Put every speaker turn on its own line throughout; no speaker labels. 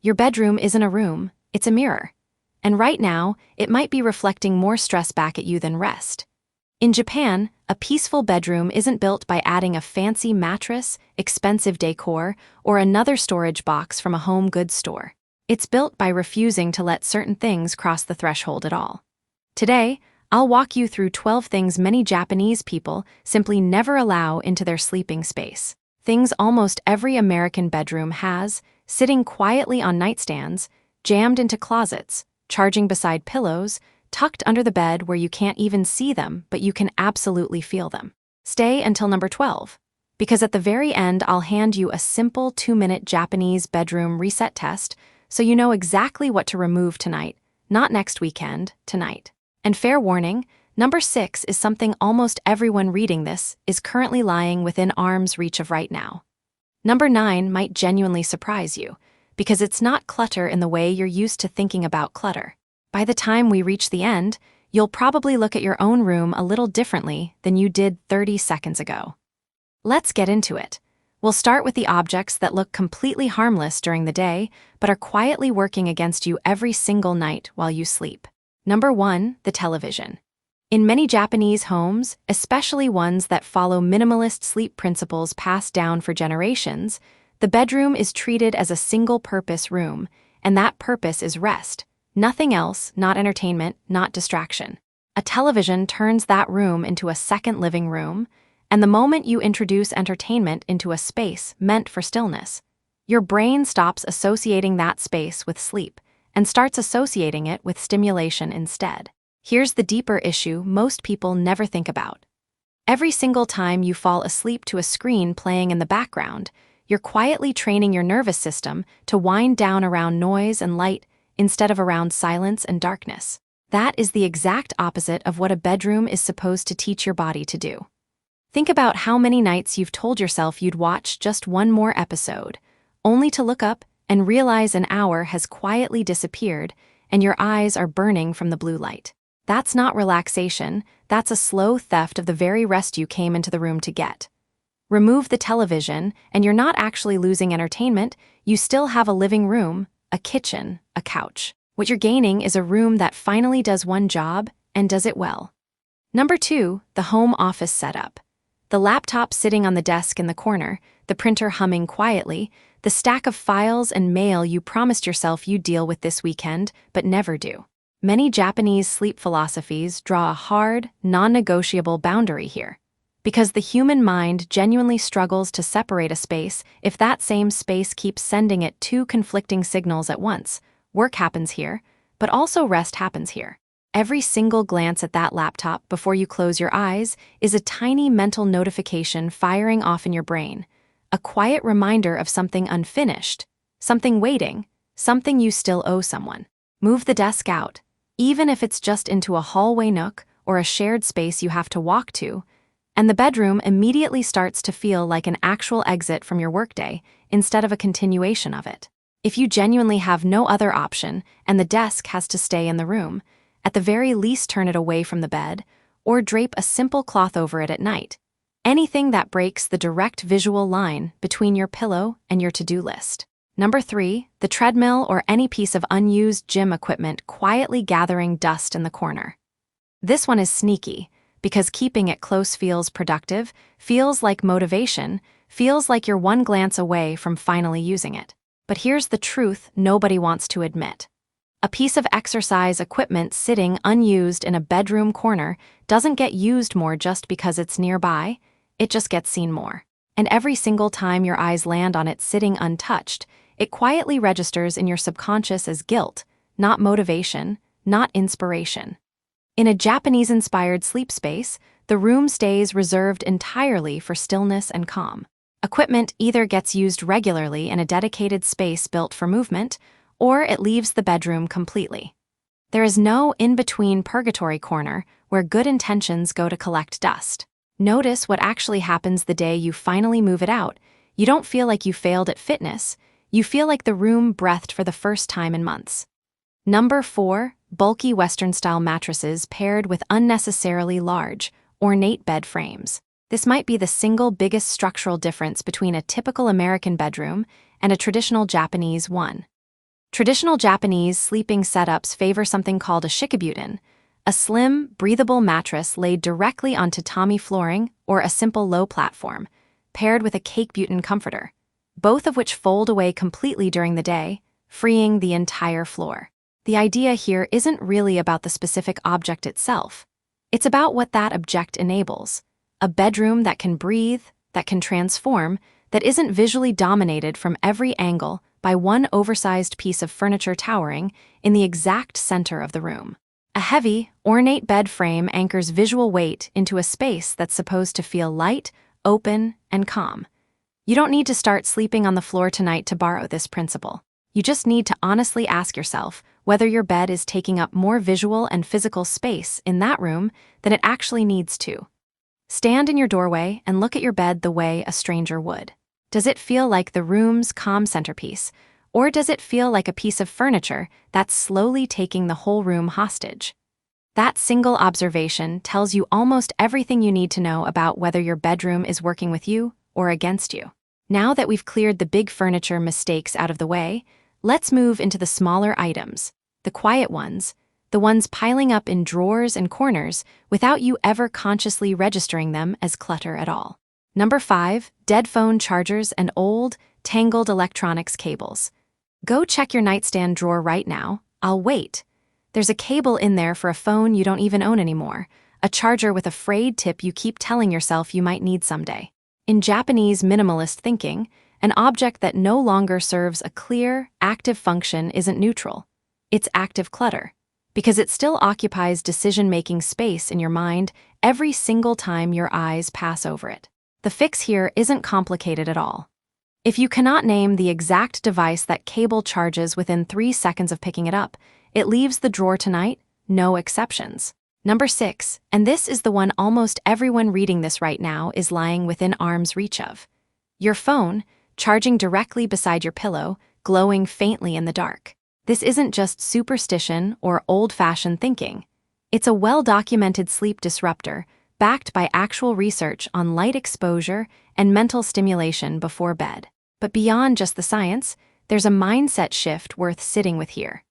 Your bedroom isn't a room, it's a mirror. And right now, it might be reflecting more stress back at you than rest. In Japan, a peaceful bedroom isn't built by adding a fancy mattress, expensive decor, or another storage box from a home goods store. It's built by refusing to let certain things cross the threshold at all. Today, I'll walk you through 12 things many Japanese people simply never allow into their sleeping space. Things almost every American bedroom has, sitting quietly on nightstands, jammed into closets, charging beside pillows, tucked under the bed where you can't even see them, but you can absolutely feel them. Stay until number 12, because at the very end I'll hand you a simple 2-minute Japanese bedroom reset test so you know exactly what to remove tonight, not next weekend, tonight. And fair warning, number 6 is something almost everyone reading this is currently lying within arm's reach of right now. Number 9 might genuinely surprise you, because it's not clutter in the way you're used to thinking about clutter. By the time we reach the end, you'll probably look at your own room a little differently than you did 30 seconds ago. Let's get into it. We'll start with the objects that look completely harmless during the day, but are quietly working against you every single night while you sleep. Number 1, the television. In many Japanese homes, especially ones that follow minimalist sleep principles passed down for generations, the bedroom is treated as a single-purpose room, and that purpose is rest. Nothing else, not entertainment, not distraction. A television turns that room into a second living room, and the moment you introduce entertainment into a space meant for stillness, your brain stops associating that space with sleep and starts associating it with stimulation instead. Here's the deeper issue most people never think about. Every single time you fall asleep to a screen playing in the background, you're quietly training your nervous system to wind down around noise and light instead of around silence and darkness. That is the exact opposite of what a bedroom is supposed to teach your body to do. Think about how many nights you've told yourself you'd watch just one more episode, only to look up and realize an hour has quietly disappeared and your eyes are burning from the blue light. That's not relaxation, that's a slow theft of the very rest you came into the room to get. Remove the television, and you're not actually losing entertainment, you still have a living room, a kitchen, a couch. What you're gaining is a room that finally does one job, and does it well. Number 2, the home office setup. The laptop sitting on the desk in the corner, the printer humming quietly, the stack of files and mail you promised yourself you'd deal with this weekend, but never do. Many Japanese sleep philosophies draw a hard, non-negotiable boundary here, because the human mind genuinely struggles to separate a space if that same space keeps sending it two conflicting signals at once. Work happens here, but also rest happens here. Every single glance at that laptop before you close your eyes is a tiny mental notification firing off in your brain, a quiet reminder of something unfinished, something waiting, something you still owe someone. Move the desk out, even if it's just into a hallway nook or a shared space you have to walk to, and the bedroom immediately starts to feel like an actual exit from your workday instead of a continuation of it. If you genuinely have no other option and the desk has to stay in the room, at the very least turn it away from the bed or drape a simple cloth over it at night. Anything that breaks the direct visual line between your pillow and your to-do list. Number 3, the treadmill or any piece of unused gym equipment quietly gathering dust in the corner. This one is sneaky, because keeping it close feels productive, feels like motivation, feels like you're one glance away from finally using it. But here's the truth nobody wants to admit. A piece of exercise equipment sitting unused in a bedroom corner doesn't get used more just because it's nearby, it just gets seen more. And every single time your eyes land on it sitting untouched, it quietly registers in your subconscious as guilt, not motivation, not inspiration. In a Japanese-inspired sleep space, the room stays reserved entirely for stillness and calm. Equipment either gets used regularly in a dedicated space built for movement, or it leaves the bedroom completely. There is no in-between purgatory corner where good intentions go to collect dust. Notice what actually happens the day you finally move it out. You don't feel like you failed at fitness, you feel like the room breathed for the first time in months. Number 4, bulky Western-style mattresses paired with unnecessarily large, ornate bed frames. This might be the single biggest structural difference between a typical American bedroom and a traditional Japanese one. Traditional Japanese sleeping setups favor something called a shikabutin, a slim, breathable mattress laid directly on tatami flooring or a simple low platform, paired with a cakebutin comforter, both of which fold away completely during the day, freeing the entire floor. The idea here isn't really about the specific object itself. It's about what that object enables. A bedroom that can breathe, that can transform, that isn't visually dominated from every angle by one oversized piece of furniture towering in the exact center of the room. A heavy, ornate bed frame anchors visual weight into a space that's supposed to feel light, open, and calm. You don't need to start sleeping on the floor tonight to borrow this principle. You just need to honestly ask yourself whether your bed is taking up more visual and physical space in that room than it actually needs to. Stand in your doorway and look at your bed the way a stranger would. Does it feel like the room's calm centerpiece, or does it feel like a piece of furniture that's slowly taking the whole room hostage? That single observation tells you almost everything you need to know about whether your bedroom is working with you or against you. Now that we've cleared the big furniture mistakes out of the way, let's move into the smaller items, the quiet ones, the ones piling up in drawers and corners without you ever consciously registering them as clutter at all. Number 5, dead phone chargers and old, tangled electronics cables. Go check your nightstand drawer right now. I'll wait. There's a cable in there for a phone you don't even own anymore, a charger with a frayed tip you keep telling yourself you might need someday. In Japanese minimalist thinking, an object that no longer serves a clear, active function isn't neutral. It's active clutter, because it still occupies decision-making space in your mind every single time your eyes pass over it. The fix here isn't complicated at all. If you cannot name the exact device that cable charges within 3 seconds of picking it up, it leaves the drawer tonight, no exceptions. Number 6, and this is the one almost everyone reading this right now is lying within arm's reach of. Your phone, charging directly beside your pillow, glowing faintly in the dark. This isn't just superstition or old-fashioned thinking. It's a well-documented sleep disruptor, backed by actual research on light exposure and mental stimulation before bed. But beyond just the science, there's a mindset shift worth sitting with here.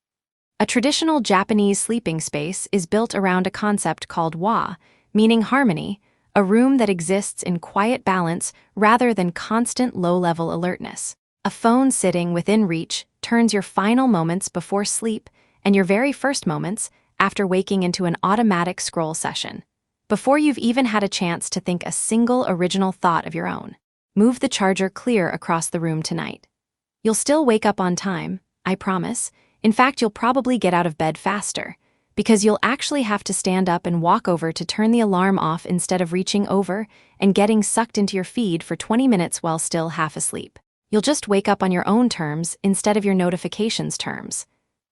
A traditional Japanese sleeping space is built around a concept called wa, meaning harmony, a room that exists in quiet balance rather than constant low-level alertness. A phone sitting within reach turns your final moments before sleep and your very first moments after waking into an automatic scroll session, before you've even had a chance to think a single original thought of your own. Move the charger clear across the room tonight. You'll still wake up on time, I promise. In fact, you'll probably get out of bed faster, because you'll actually have to stand up and walk over to turn the alarm off instead of reaching over and getting sucked into your feed for 20 minutes while still half asleep. You'll just wake up on your own terms instead of your notifications' terms.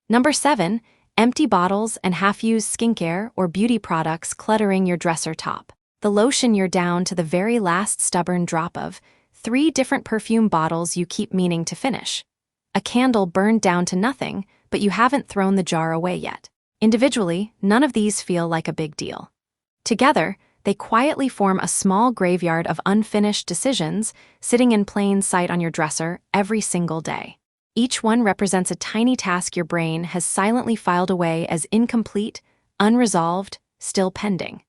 Number 7, empty bottles and half-used skincare or beauty products cluttering your dresser top. The lotion you're down to the very last stubborn drop of, 3 different perfume bottles you keep meaning to finish. A candle burned down to nothing, but you haven't thrown the jar away yet. Individually, none of these feel like a big deal. Together, they quietly form a small graveyard of unfinished decisions sitting in plain sight on your dresser every single day. Each one represents a tiny task your brain has silently filed away as incomplete, unresolved, still pending.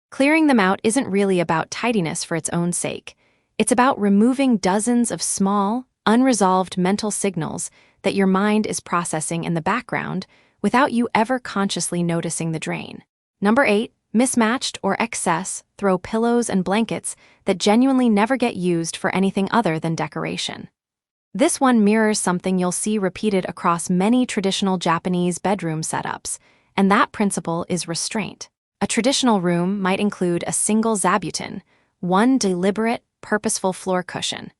Clearing them out isn't really about tidiness for its own sake. It's about removing dozens of small, unresolved mental signals that your mind is processing in the background without you ever consciously noticing the drain. Number 8, mismatched or excess throw pillows and blankets that genuinely never get used for anything other than decoration. This one mirrors something you'll see repeated across many traditional Japanese bedroom setups, and that principle is restraint. A traditional room might include a single zabuton, one deliberate, purposeful floor cushion.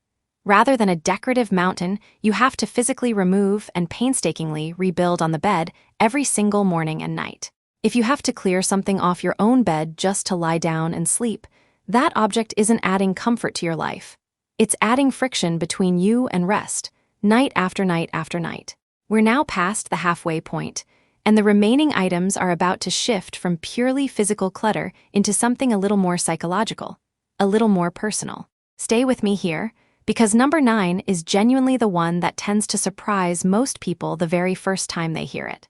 Rather than a decorative mountain you have to physically remove and painstakingly rebuild on the bed every single morning and night. If you have to clear something off your own bed just to lie down and sleep, that object isn't adding comfort to your life. It's adding friction between you and rest, night after night after night. We're now past the halfway point, and the remaining items are about to shift from purely physical clutter into something a little more psychological, a little more personal. Stay with me here, because number 9 is genuinely the one that tends to surprise most people the very first time they hear it.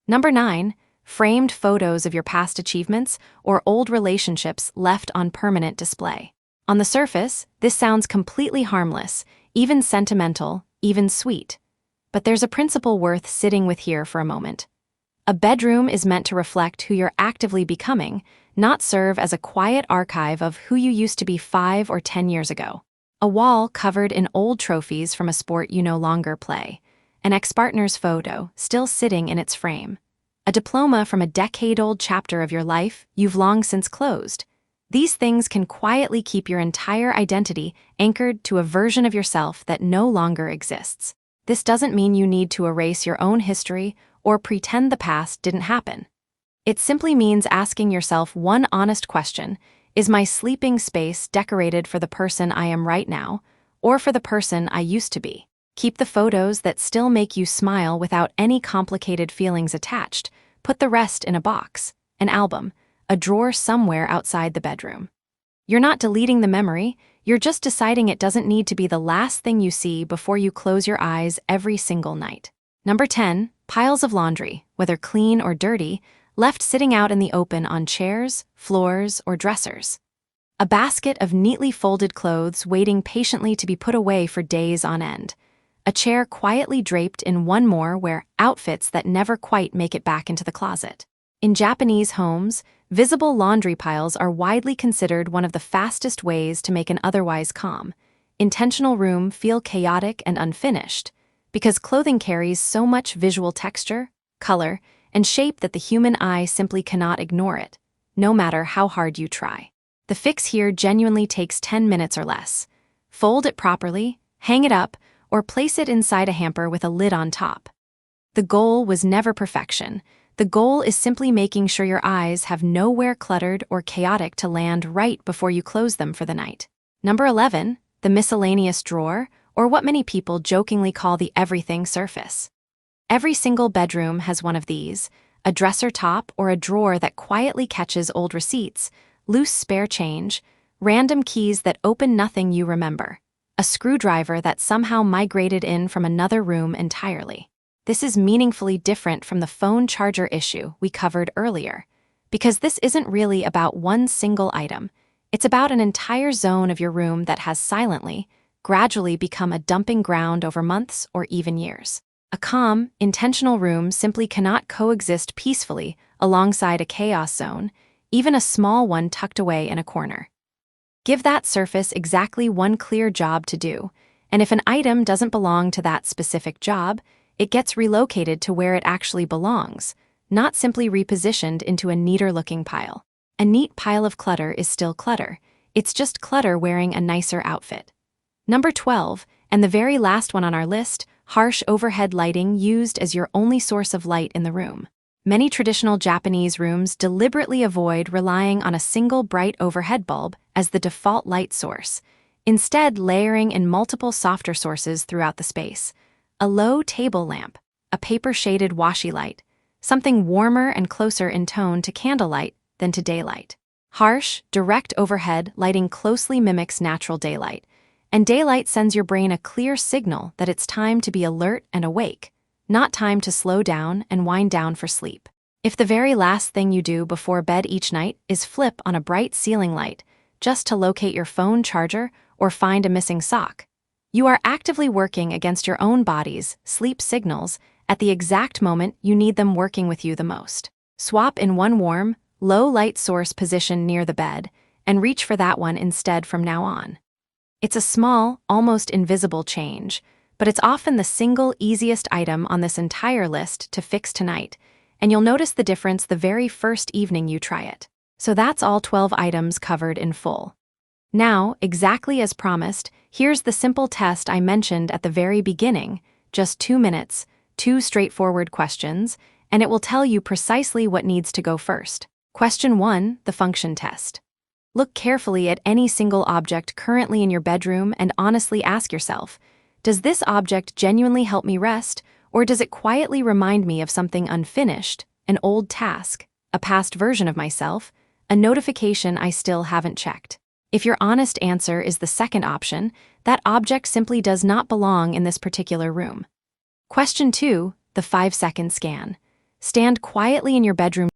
Number 9, framed photos of your past achievements or old relationships left on permanent display. On the surface, this sounds completely harmless, even sentimental, even sweet. But there's a principle worth sitting with here for a moment. A bedroom is meant to reflect who you're actively becoming, not serve as a quiet archive of who you used to be 5 or 10 years ago. A wall covered in old trophies from a sport you no longer play, an ex-partner's photo still sitting in its frame, a diploma from a decade-old chapter of your life you've long since closed. These things can quietly keep your entire identity anchored to a version of yourself that no longer exists. This doesn't mean you need to erase your own history or pretend the past didn't happen. It simply means asking yourself one honest question: is my sleeping space decorated for the person I am right now, or for the person I used to be? Keep the photos that still make you smile without any complicated feelings attached. Put the rest in a box, an album, a drawer somewhere outside the bedroom. You're not deleting the memory, you're just deciding it doesn't need to be the last thing you see before you close your eyes every single night. Number 10, piles of laundry, whether clean or dirty, left sitting out in the open on chairs, floors, or dressers. A basket of neatly folded clothes waiting patiently to be put away for days on end. A chair quietly draped in one more where outfits that never quite make it back into the closet. In Japanese homes, visible laundry piles are widely considered one of the fastest ways to make an otherwise calm, intentional room feel chaotic and unfinished, because clothing carries so much visual texture, color, and shape that the human eye simply cannot ignore it, no matter how hard you try. The fix here genuinely takes 10 minutes or less. Fold it properly, hang it up, or place it inside a hamper with a lid on top. The goal was never perfection. The goal is simply making sure your eyes have nowhere cluttered or chaotic to land right before you close them for the night. Number 11, the miscellaneous drawer, or what many people jokingly call the everything surface. Every single bedroom has one of these, a dresser top or a drawer that quietly catches old receipts, loose spare change, random keys that open nothing you remember, a screwdriver that somehow migrated in from another room entirely. This is meaningfully different from the phone charger issue we covered earlier, because this isn't really about one single item. It's about an entire zone of your room that has silently, gradually become a dumping ground over months or even years. A calm, intentional room simply cannot coexist peacefully alongside a chaos zone, even a small one tucked away in a corner. Give that surface exactly one clear job to do, and if an item doesn't belong to that specific job, it gets relocated to where it actually belongs, not simply repositioned into a neater-looking pile. A neat pile of clutter is still clutter. It's just clutter wearing a nicer outfit. Number 12, and the very last one on our list, harsh overhead lighting used as your only source of light in the room. Many traditional Japanese rooms deliberately avoid relying on a single bright overhead bulb as the default light source, instead layering in multiple softer sources throughout the space. A low table lamp, a paper-shaded washi light, something warmer and closer in tone to candlelight than to daylight. Harsh, direct overhead lighting closely mimics natural daylight, and daylight sends your brain a clear signal that it's time to be alert and awake, not time to slow down and wind down for sleep. If the very last thing you do before bed each night is flip on a bright ceiling light just to locate your phone charger or find a missing sock, you are actively working against your own body's sleep signals at the exact moment you need them working with you the most. Swap in one warm, low-light source position near the bed and reach for that one instead from now on. It's a small, almost invisible change, but it's often the single easiest item on this entire list to fix tonight, and you'll notice the difference the very first evening you try it. So that's all 12 items covered in full. Now, exactly as promised, here's the simple test I mentioned at the very beginning, just 2 minutes, 2 straightforward questions, and it will tell you precisely what needs to go first. Question 1, the function test. Look carefully at any single object currently in your bedroom and honestly ask yourself, does this object genuinely help me rest, or does it quietly remind me of something unfinished, an old task, a past version of myself, a notification I still haven't checked? If your honest answer is the second option, that object simply does not belong in this particular room. Question 2, the 5-second scan. Stand quietly in your bedroom